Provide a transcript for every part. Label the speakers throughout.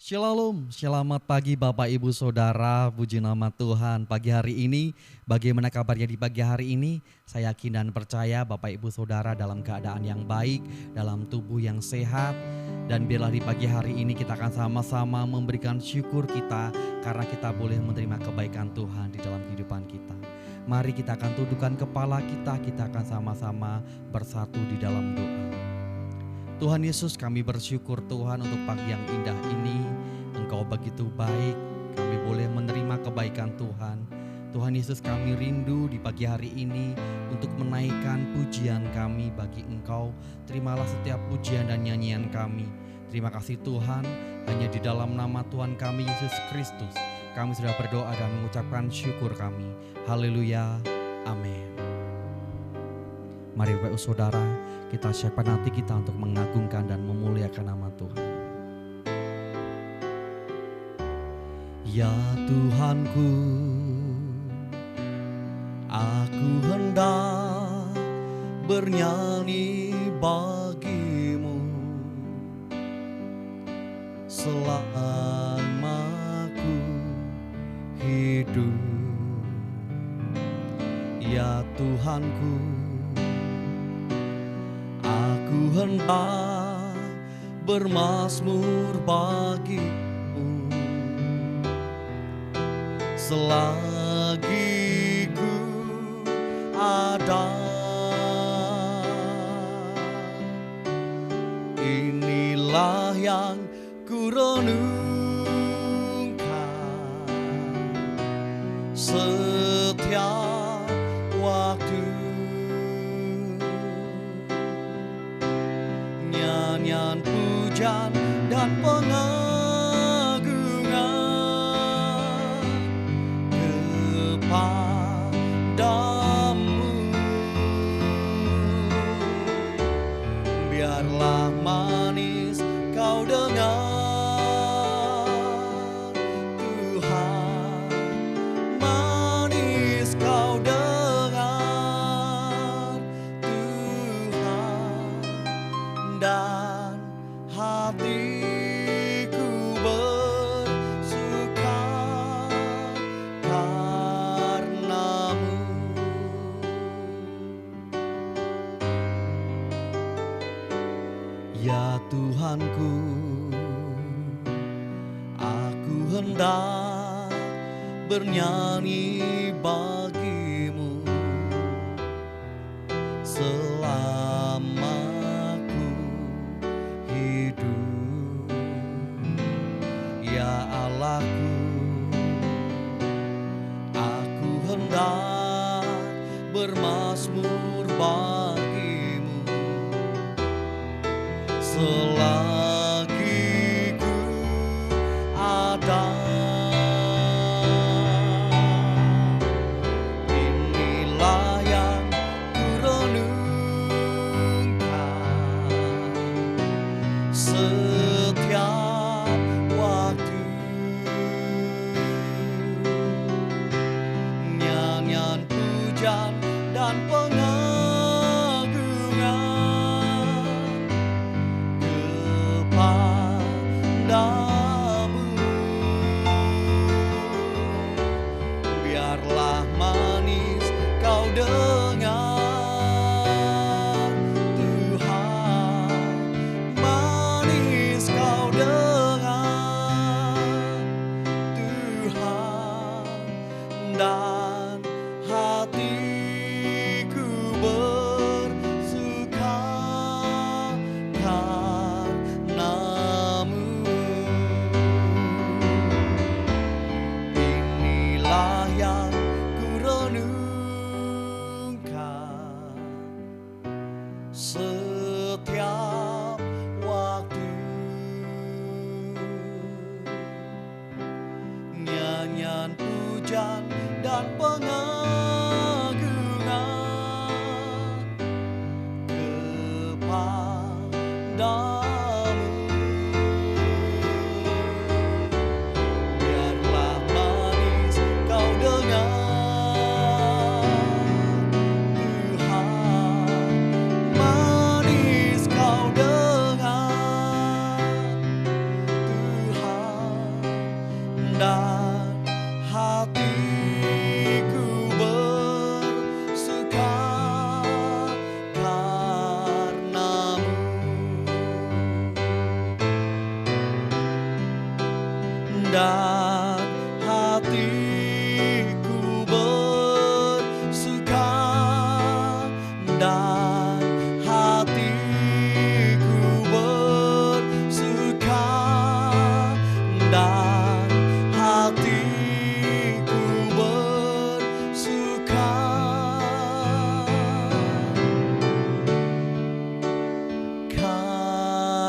Speaker 1: Shalom, selamat pagi Bapak Ibu Saudara, puji nama Tuhan. Pagi hari ini, bagaimana kabarnya di pagi hari ini? Saya yakin dan percaya Bapak Ibu Saudara dalam keadaan yang baik, dalam tubuh yang sehat. Dan biarlah di pagi hari ini kita akan sama-sama memberikan syukur kita karena kita boleh menerima kebaikan Tuhan di dalam kehidupan kita. Mari kita akan tundukkan kepala kita akan sama-sama bersatu di dalam doa. Tuhan Yesus, kami bersyukur Tuhan untuk pagi yang indah ini. Engkau begitu baik, kami boleh menerima kebaikan Tuhan. Tuhan Yesus, kami rindu di pagi hari ini untuk menaikkan pujian kami bagi Engkau. Terimalah setiap pujian dan nyanyian kami. Terima kasih Tuhan, hanya di dalam nama Tuhan kami Yesus Kristus kami sudah berdoa dan mengucapkan syukur kami. Haleluya, amin. Mari Bapak Saudara, kita siapkan hati kita untuk mengagungkan dan memuliakan nama Tuhan. Ya Tuhanku, aku hendak bernyanyi bagimu selama aku hidup. Ya Tuhanku, aku hendak bermazmur bagimu selagi ku ada. Inilah yang ku renungkan setiap waktu. Nyanyian pujian dan pengagungan kepadamu. Biarlah manis kau dengar Tuhan, manis kau dengar Tuhan, dan hatiku bersuka karenamu. Ya Tuhanku, aku hendak bernyanyi bagimu selama aku hidup. Ya Allahku, aku hendak bermazmur bagimu selagi ku ada. Inilah yang ku renungkan setiap waktu. Nyanyian pujian dan pengagungan kepadamu. Biarlah manis kau dengar Tuhan, manis kau dengar Tuhan, dan hatiku bersuka karenamu. Inilah yang ku renungkan setiap waktu. Nyanyian pujian dan pengagungan kepadamu. Biarlah manis kau dengar Tuhan, manis kau dengar Tuhan, hatiku bersuka karenamu, dan hatiku bersuka, dan hatiku bersuka, dan hatiku bersuka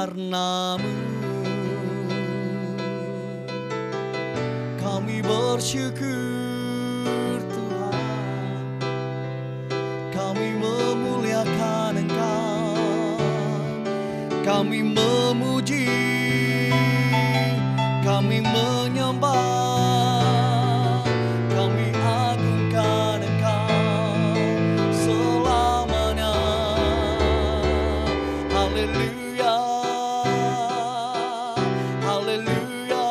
Speaker 1: karenamu. Kami bersyukur Tuhan, kami memuliakan Engkau, kami memuji, kami menyembah, kami agungkan Engkau selamanya. Haleluya, haleluya,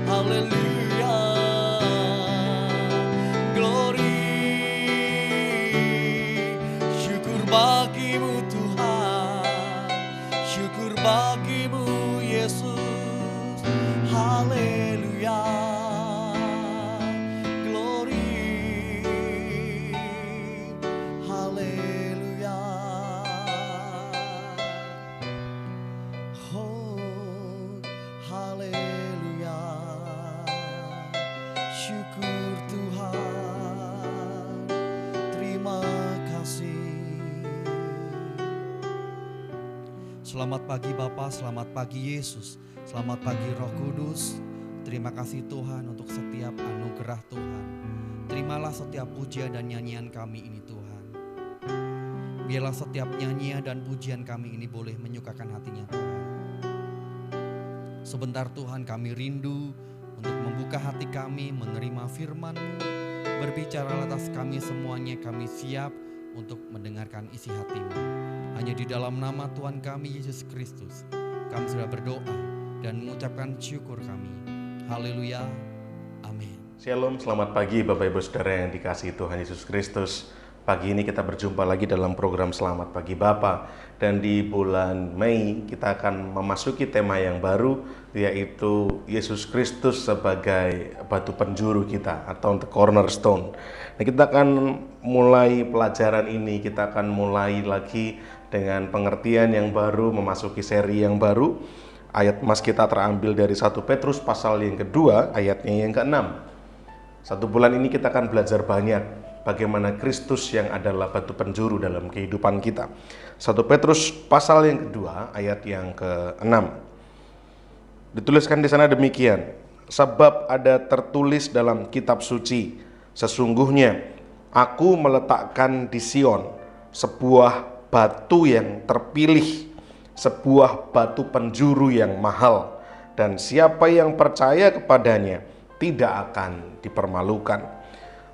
Speaker 1: haleluya. Glory, syukur bagimu Tuhan, syukur bagimu Yesus. Haleluya, glory, haleluya. Oh, haleluya, syukur Tuhan, terima kasih. Selamat pagi Bapa, selamat pagi Yesus, selamat pagi Roh Kudus. Terima kasih Tuhan untuk setiap anugerah Tuhan. Terimalah setiap pujian dan nyanyian kami ini Tuhan. Biarlah setiap nyanyian dan pujian kami ini boleh menyukakan hatinya Tuhan. Sebentar Tuhan kami rindu untuk membuka hati kami, menerima firman-Mu. Berbicara atas kami semuanya, kami siap untuk mendengarkan isi hati-Mu. Hanya di dalam nama Tuhan kami Yesus Kristus, kami sudah berdoa dan mengucapkan syukur kami. Haleluya, amin.
Speaker 2: Shalom, selamat pagi Bapak Ibu Saudara yang dikasihi Tuhan Yesus Kristus. Pagi ini kita berjumpa lagi dalam program Selamat Pagi Bapa. Dan di bulan Mei kita akan memasuki tema yang baru, yaitu Yesus Kristus sebagai batu penjuru kita atau the cornerstone. Nah, kita akan mulai pelajaran ini, kita akan mulai lagi dengan pengertian yang baru, memasuki seri yang baru. Ayat emas kita terambil dari 1 Petrus pasal yang kedua, ayatnya yang ke-6. Satu bulan ini kita akan belajar banyak bagaimana Kristus yang adalah batu penjuru dalam kehidupan kita. 1 Petrus pasal yang kedua, ayat yang ke-6. Dituliskan di sana demikian, sebab ada tertulis dalam kitab suci, sesungguhnya aku meletakkan di Sion sebuah batu yang terpilih, sebuah batu penjuru yang mahal, dan siapa yang percaya kepadanya tidak akan dipermalukan.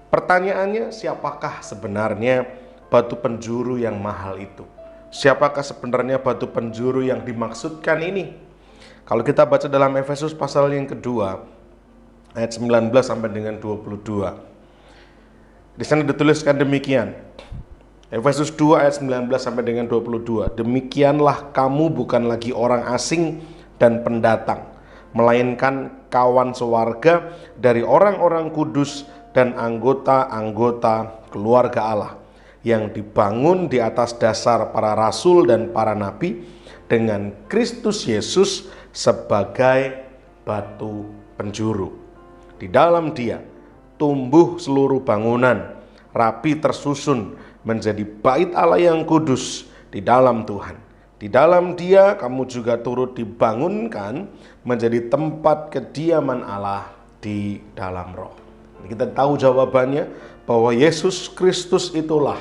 Speaker 2: Pertanyaannya, siapakah sebenarnya batu penjuru yang mahal itu? Siapakah sebenarnya batu penjuru yang dimaksudkan ini? Kalau kita baca dalam Efesus pasal yang kedua, ayat 19 sampai dengan 22. Di sana dituliskan demikian. Efesus 2 ayat 19 sampai dengan 22. Demikianlah kamu bukan lagi orang asing dan pendatang, melainkan kawan sewarga dari orang-orang kudus dan anggota-anggota keluarga Allah, yang dibangun di atas dasar para rasul dan para nabi, dengan Kristus Yesus sebagai batu penjuru. Di dalam Dia tumbuh seluruh bangunan, rapi tersusun menjadi bait Allah yang kudus di dalam Tuhan. Di dalam Dia kamu juga turut dibangunkan menjadi tempat kediaman Allah di dalam Roh. Kita tahu jawabannya bahwa Yesus Kristus itulah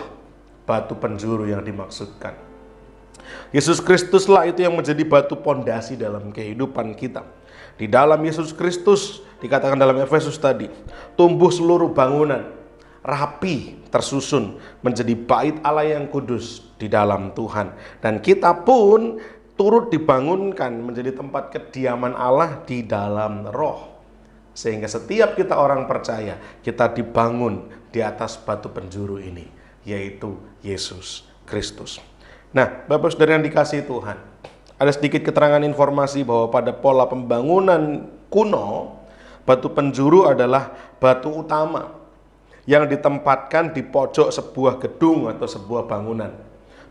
Speaker 2: batu penjuru yang dimaksudkan. Yesus Kristuslah itu yang menjadi batu pondasi dalam kehidupan kita. Di dalam Yesus Kristus, dikatakan dalam Efesus tadi, tumbuh seluruh bangunan, rapi tersusun menjadi bait Allah yang kudus di dalam Tuhan. Dan kita pun turut dibangunkan menjadi tempat kediaman Allah di dalam Roh. Sehingga setiap kita orang percaya, kita dibangun di atas batu penjuru ini, yaitu Yesus Kristus. Nah, Bapak Saudara yang dikasihi Tuhan, ada sedikit keterangan informasi bahwa pada pola pembangunan kuno, batu penjuru adalah batu utama yang ditempatkan di pojok sebuah gedung atau sebuah bangunan.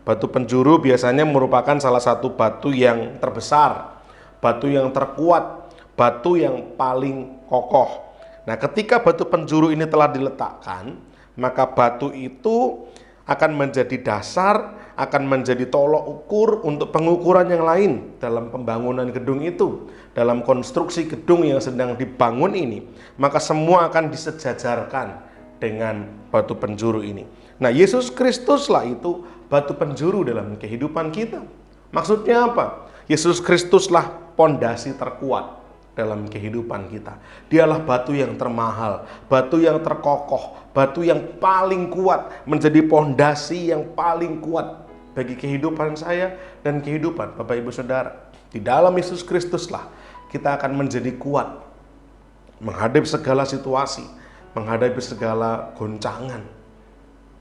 Speaker 2: Batu penjuru biasanya merupakan salah satu batu yang terbesar, batu yang terkuat, batu yang paling kokoh. Nah, ketika batu penjuru ini telah diletakkan, maka batu itu akan menjadi dasar, akan menjadi tolok ukur untuk pengukuran yang lain dalam pembangunan gedung itu, dalam konstruksi gedung yang sedang dibangun ini. Maka semua akan disejajarkan dengan batu penjuru ini. Nah, Yesus Kristuslah itu batu penjuru dalam kehidupan kita. Maksudnya apa? Yesus Kristuslah pondasi terkuat dalam kehidupan kita. Dialah batu yang termahal, batu yang terkokoh, batu yang paling kuat, menjadi pondasi yang paling kuat bagi kehidupan saya dan kehidupan Bapak Ibu Saudara. Di dalam Yesus Kristuslah kita akan menjadi kuat menghadapi segala situasi, menghadapi segala goncangan.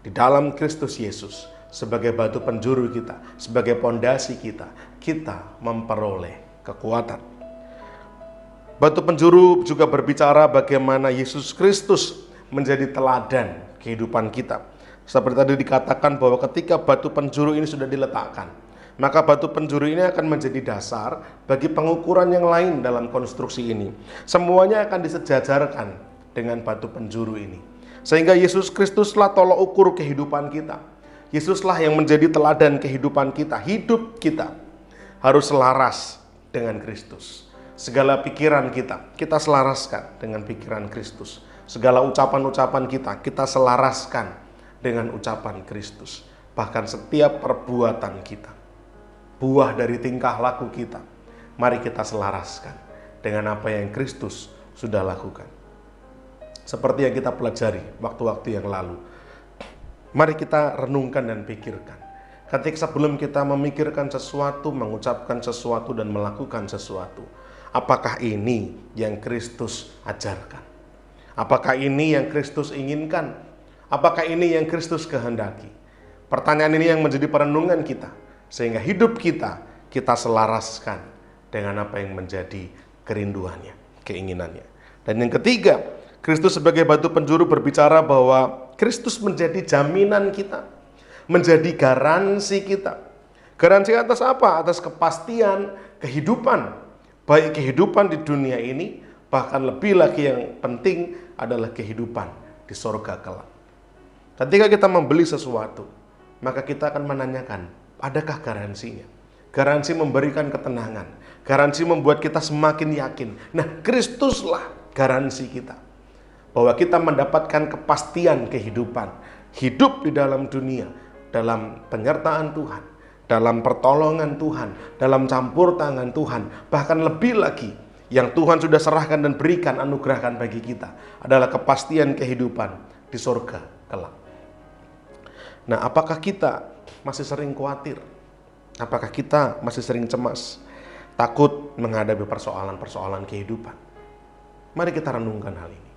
Speaker 2: Di dalam Kristus Yesus sebagai batu penjuru kita, sebagai pondasi kita, kita memperoleh kekuatan. Batu penjuru juga berbicara bagaimana Yesus Kristus menjadi teladan kehidupan kita. Seperti tadi dikatakan bahwa ketika batu penjuru ini sudah diletakkan, maka batu penjuru ini akan menjadi dasar bagi pengukuran yang lain dalam konstruksi ini. Semuanya akan disejajarkan dengan batu penjuru ini. Sehingga Yesus Kristuslah tolok ukur kehidupan kita. Yesuslah yang menjadi teladan kehidupan kita. Hidup kita harus selaras dengan Kristus. Segala pikiran kita selaraskan dengan pikiran Kristus. Segala ucapan-ucapan kita selaraskan dengan ucapan Kristus. Bahkan setiap perbuatan kita, buah dari tingkah laku kita, mari kita selaraskan dengan apa yang Kristus sudah lakukan. Seperti yang kita pelajari waktu-waktu yang lalu, mari kita renungkan dan pikirkan. Ketika sebelum kita memikirkan sesuatu, mengucapkan sesuatu, dan melakukan sesuatu, apakah ini yang Kristus ajarkan? Apakah ini yang Kristus inginkan? Apakah ini yang Kristus kehendaki? Pertanyaan ini yang menjadi perenungan kita, sehingga hidup kita selaraskan dengan apa yang menjadi kerinduannya, keinginannya. Dan yang ketiga, Kristus sebagai batu penjuru berbicara bahwa Kristus menjadi jaminan kita, menjadi garansi kita. Garansi atas apa? Atas kepastian kehidupan, baik kehidupan di dunia ini, bahkan lebih lagi yang penting adalah kehidupan di sorga kelak. Ketika kita membeli sesuatu, maka kita akan menanyakan, adakah garansinya? Garansi memberikan ketenangan, garansi membuat kita semakin yakin. Nah, Kristuslah garansi kita, bahwa kita mendapatkan kepastian kehidupan, hidup di dalam dunia, dalam penyertaan Tuhan, dalam pertolongan Tuhan, dalam campur tangan Tuhan. Bahkan lebih lagi, yang Tuhan sudah serahkan dan berikan, anugerahkan bagi kita, adalah kepastian kehidupan di surga kelak. Nah, apakah kita masih sering khawatir? Apakah kita masih sering cemas, takut menghadapi persoalan-persoalan kehidupan? Mari kita renungkan hal ini.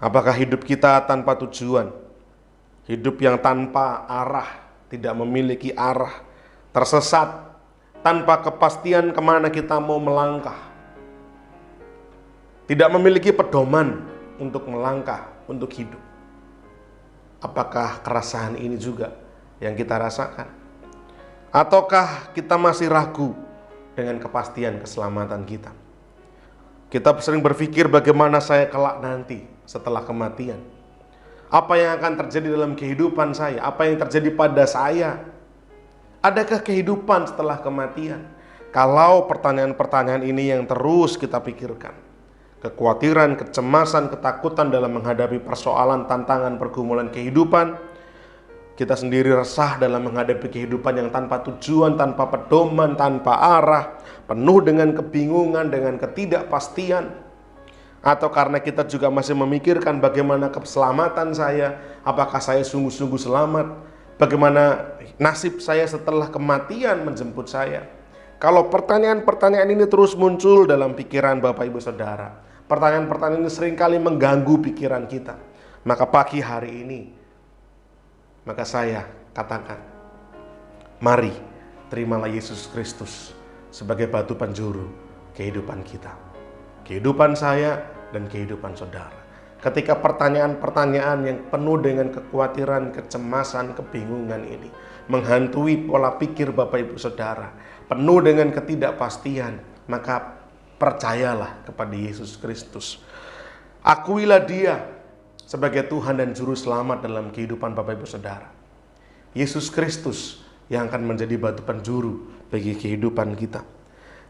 Speaker 2: Apakah hidup kita tanpa tujuan? Hidup yang tanpa arah, tidak memiliki arah, tersesat, tanpa kepastian kemana kita mau melangkah, tidak memiliki pedoman untuk melangkah, untuk hidup. Apakah keresahan ini juga yang kita rasakan? Ataukah kita masih ragu dengan kepastian keselamatan kita? Kita sering berpikir bagaimana saya kelak nanti setelah kematian. Apa yang akan terjadi dalam kehidupan saya? Apa yang terjadi pada saya? Adakah kehidupan setelah kematian? Kalau pertanyaan-pertanyaan ini yang terus kita pikirkan, kekhawatiran, kecemasan, ketakutan dalam menghadapi persoalan, tantangan, pergumulan kehidupan, kita sendiri resah dalam menghadapi kehidupan yang tanpa tujuan, tanpa pedoman, tanpa arah, penuh dengan kebingungan, dengan ketidakpastian. Atau karena kita juga masih memikirkan bagaimana keselamatan saya, apakah saya sungguh-sungguh selamat, bagaimana nasib saya setelah kematian menjemput saya. Kalau pertanyaan-pertanyaan ini terus muncul dalam pikiran Bapak Ibu Saudara, Pertanyaan-pertanyaan ini seringkali mengganggu pikiran kita. Maka pagi hari ini, maka saya katakan, mari terimalah Yesus Kristus sebagai batu penjuru kehidupan kita. Kehidupan saya dan kehidupan saudara. Ketika pertanyaan-pertanyaan yang penuh dengan kekhawatiran, kecemasan, kebingungan ini menghantui pola pikir Bapak Ibu Saudara, penuh dengan ketidakpastian, maka percayalah kepada Yesus Kristus. Akuilah Dia sebagai Tuhan dan Juru Selamat dalam kehidupan Bapak Ibu Saudara. Yesus Kristus yang akan menjadi batu penjuru bagi kehidupan kita.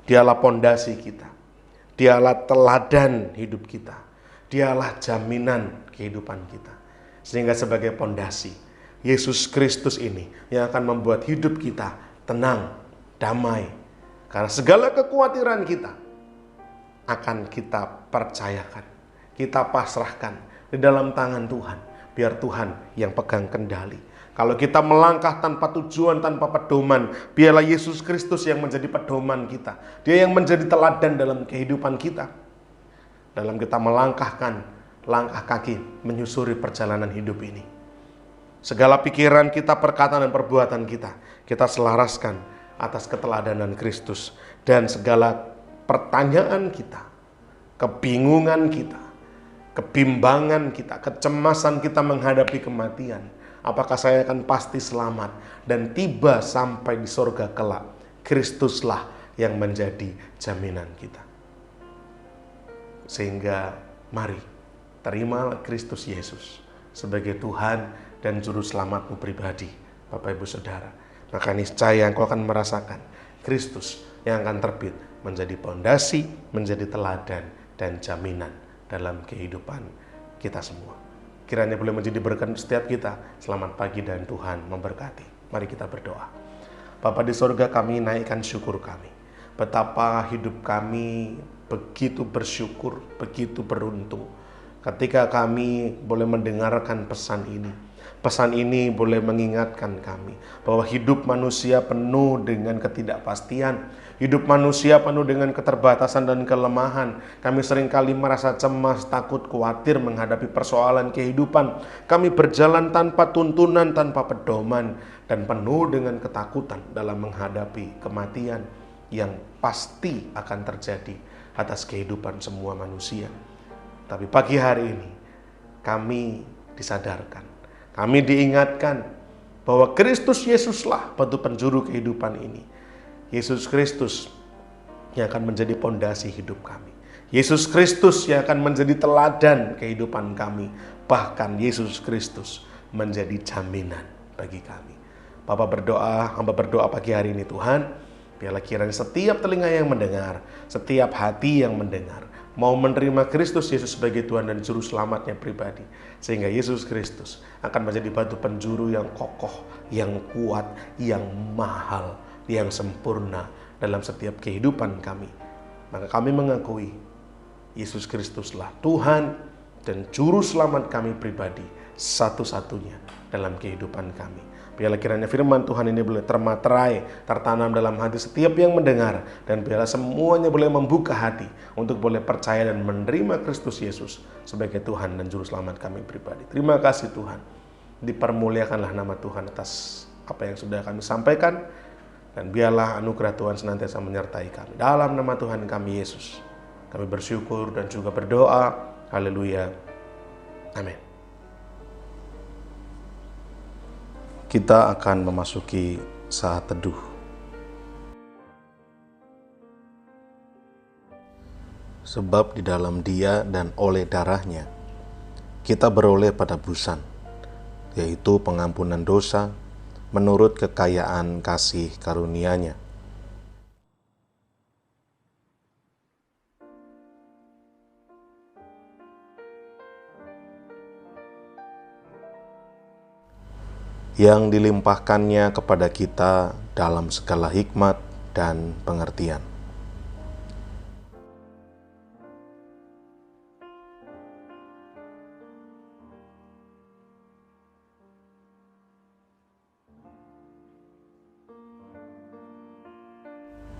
Speaker 2: Dialah pondasi kita. Dialah teladan hidup kita. Dialah jaminan kehidupan kita. Sehingga sebagai pondasi, Yesus Kristus ini yang akan membuat hidup kita tenang, damai. Karena segala kekhawatiran kita akan kita percayakan, kita pasrahkan di dalam tangan Tuhan. Biar Tuhan yang pegang kendali. Kalau kita melangkah tanpa tujuan, tanpa pedoman, biarlah Yesus Kristus yang menjadi pedoman kita. Dia yang menjadi teladan dalam kehidupan kita. Dalam kita melangkahkan langkah kaki menyusuri perjalanan hidup ini. Segala pikiran kita, perkataan dan perbuatan kita, kita selaraskan atas keteladanan Kristus. Dan segala pertanyaan kita, kebingungan kita, kebimbangan kita, kecemasan kita menghadapi kematian. Apakah saya akan pasti selamat dan tiba sampai di sorga kelak? Kristuslah yang menjadi jaminan kita. Sehingga mari terimalah Kristus Yesus sebagai Tuhan dan Juru Selamatmu pribadi, Bapak Ibu Saudara. Maka niscaya engkau akan merasakan Kristus yang akan terbit menjadi pondasi, menjadi teladan dan jaminan dalam kehidupan kita semua. Kiranya boleh menjadi berkat setiap kita. Selamat pagi dan Tuhan memberkati. Mari kita berdoa. Bapa di sorga, kami naikkan syukur kami. Betapa hidup kami begitu bersyukur, begitu beruntung ketika kami boleh mendengarkan pesan ini. Pesan ini boleh mengingatkan kami bahwa hidup manusia penuh dengan ketidakpastian. Hidup manusia penuh dengan keterbatasan dan kelemahan. Kami seringkali merasa cemas, takut, khawatir menghadapi persoalan kehidupan. Kami berjalan tanpa tuntunan, tanpa pedoman, dan penuh dengan ketakutan dalam menghadapi kematian yang pasti akan terjadi atas kehidupan semua manusia. Tapi pagi hari ini kami disadarkan, kami diingatkan bahwa Kristus Yesuslah batu penjuru kehidupan ini. Yesus Kristus yang akan menjadi pondasi hidup kami. Yesus Kristus yang akan menjadi teladan kehidupan kami. Bahkan Yesus Kristus menjadi jaminan bagi kami. Bapak berdoa, hamba berdoa pagi hari ini Tuhan, biarlah kiranya setiap telinga yang mendengar, setiap hati yang mendengar, mau menerima Kristus Yesus sebagai Tuhan dan Juru Selamatnya pribadi. Sehingga Yesus Kristus akan menjadi batu penjuru yang kokoh, yang kuat, yang mahal, yang sempurna dalam setiap kehidupan kami. Maka kami mengakui Yesus Kristuslah Tuhan dan Juru Selamat kami pribadi, satu-satunya dalam kehidupan kami. Biarlah kiranya firman Tuhan ini boleh termaterai, tertanam dalam hati setiap yang mendengar. Dan biarlah semuanya boleh membuka hati untuk boleh percaya dan menerima Kristus Yesus sebagai Tuhan dan Juru Selamat kami pribadi. Terima kasih Tuhan. Dipermuliakanlah nama Tuhan atas apa yang sudah kami sampaikan. Dan biarlah anugerah Tuhan senantiasa menyertai kami. Dalam nama Tuhan kami Yesus, kami bersyukur dan juga berdoa. Haleluya. Amin. Kita akan memasuki saat teduh. Sebab di dalam Dia dan oleh darahnya, kita beroleh penebusan, yaitu pengampunan dosa, menurut kekayaan kasih karunia-Nya. Yang dilimpahkannya kepada kita dalam segala hikmat dan pengertian.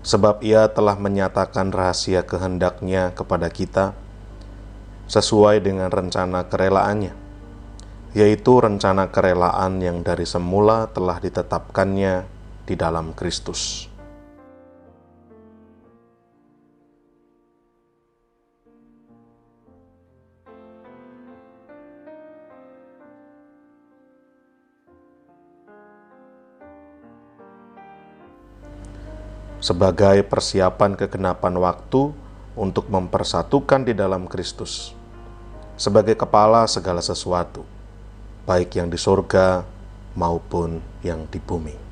Speaker 2: Sebab Ia telah menyatakan rahasia kehendak-Nya kepada kita sesuai dengan rencana kerelaannya, yaitu rencana kerelaan yang dari semula telah ditetapkannya di dalam Kristus. Sebagai persiapan kegenapan waktu untuk mempersatukan di dalam Kristus, sebagai kepala segala sesuatu, baik yang di surga maupun yang di bumi.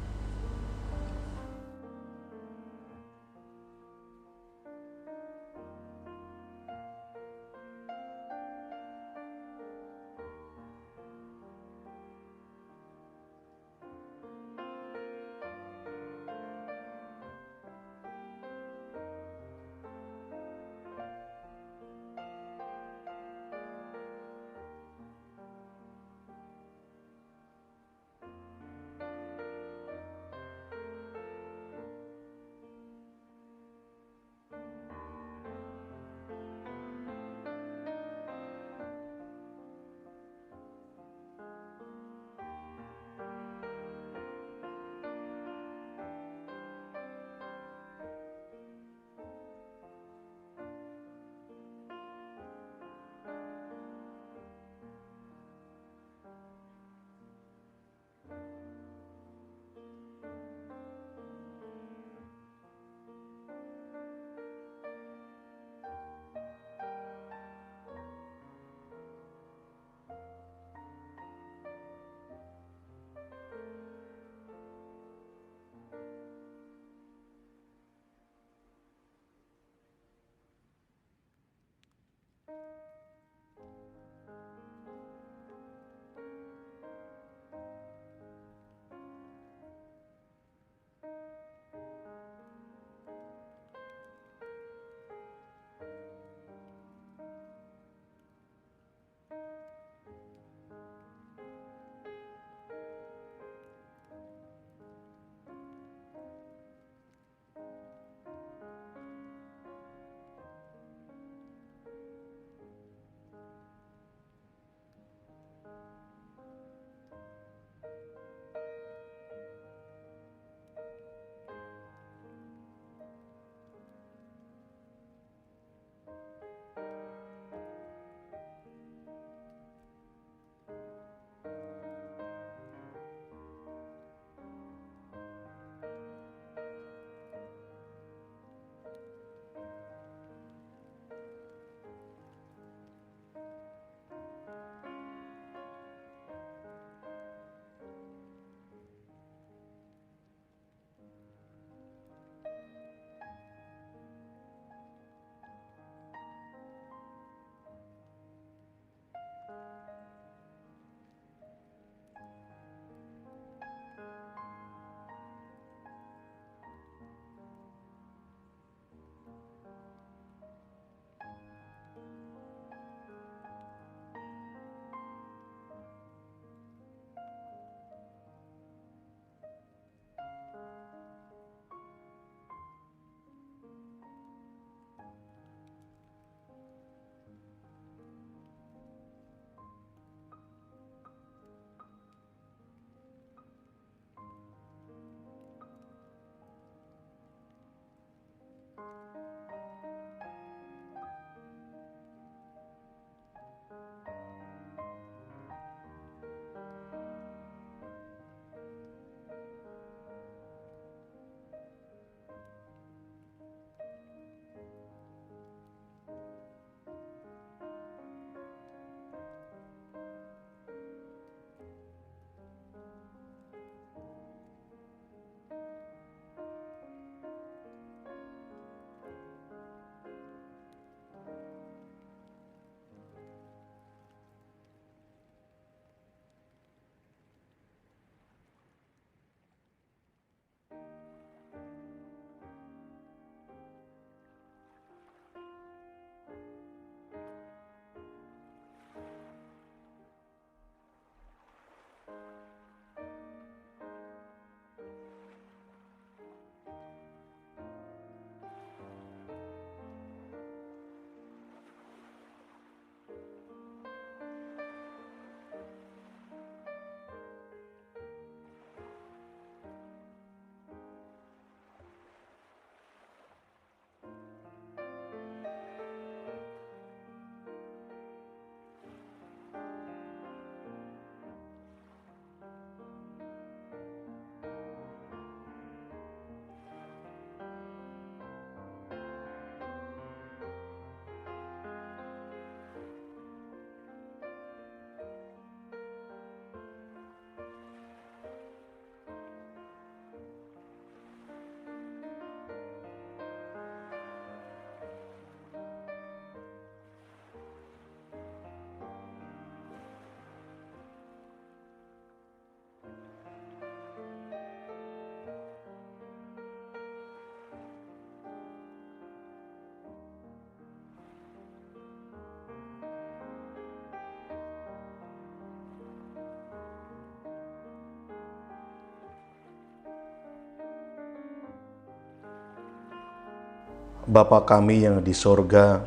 Speaker 2: Bapa kami yang di sorga,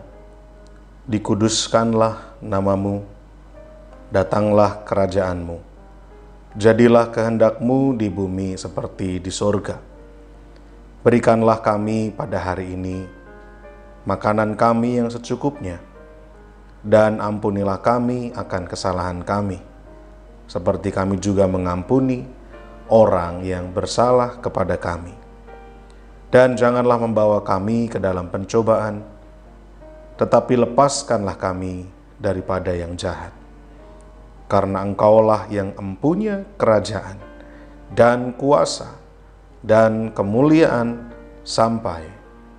Speaker 2: dikuduskanlah namamu, datanglah kerajaan-mu. Jadilah kehendak-mu di bumi seperti di sorga. Berikanlah kami pada hari ini makanan kami yang secukupnya, dan ampunilah kami akan kesalahan kami, seperti kami juga mengampuni orang yang bersalah kepada kami. Dan janganlah membawa kami ke dalam pencobaan, tetapi lepaskanlah kami daripada yang jahat. Karena Engkaulah yang empunya kerajaan dan kuasa dan kemuliaan sampai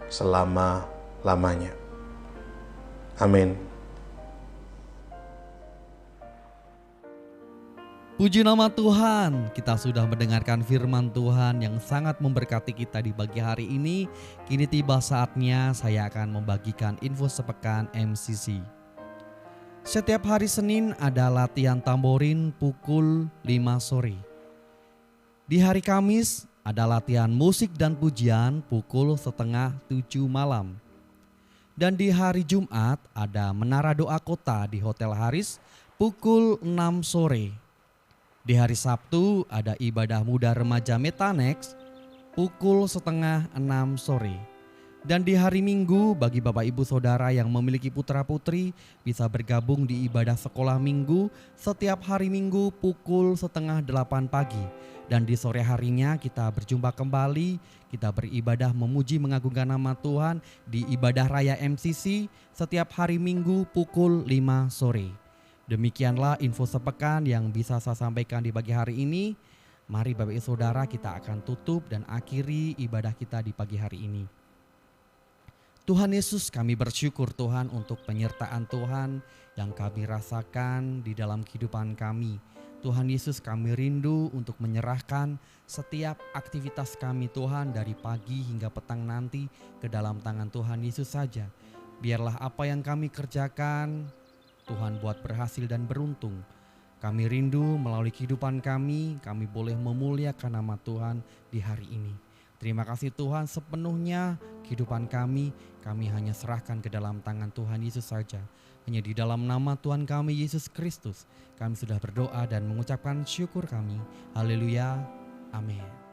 Speaker 2: selama-lamanya. Amin.
Speaker 1: Puji nama Tuhan, kita sudah mendengarkan firman Tuhan yang sangat memberkati kita di pagi hari ini. Kini tiba saatnya saya akan membagikan info sepekan MCC. Setiap hari Senin ada latihan tamborin pukul 5 sore. Di hari Kamis ada latihan musik dan pujian pukul setengah 7 malam. Dan di hari Jumat ada menara doa kota di Hotel Haris pukul 6 sore. Di hari Sabtu ada ibadah muda remaja Metanex pukul setengah 6 sore. Dan di hari Minggu bagi Bapak Ibu Saudara yang memiliki putra-putri bisa bergabung di ibadah sekolah minggu setiap hari Minggu pukul setengah 8 pagi. Dan di sore harinya kita berjumpa kembali, kita beribadah memuji mengagungkan nama Tuhan di ibadah raya MCC setiap hari Minggu pukul 5 sore. Demikianlah info sepekan yang bisa saya sampaikan di pagi hari ini. Mari Bapak Ibu Saudara kita akan tutup dan akhiri ibadah kita di pagi hari ini. Tuhan Yesus, kami bersyukur Tuhan untuk penyertaan Tuhan yang kami rasakan di dalam kehidupan kami. Tuhan Yesus, kami rindu untuk menyerahkan setiap aktivitas kami Tuhan dari pagi hingga petang nanti ke dalam tangan Tuhan Yesus saja. Biarlah apa yang kami kerjakan Tuhan buat berhasil dan beruntung. Kami rindu melalui kehidupan kami boleh memuliakan nama Tuhan di hari ini. Terima kasih Tuhan, sepenuhnya kehidupan kami hanya serahkan ke dalam tangan Tuhan Yesus saja. Hanya di dalam nama Tuhan kami Yesus Kristus kami sudah berdoa dan mengucapkan syukur kami. Haleluya, amin.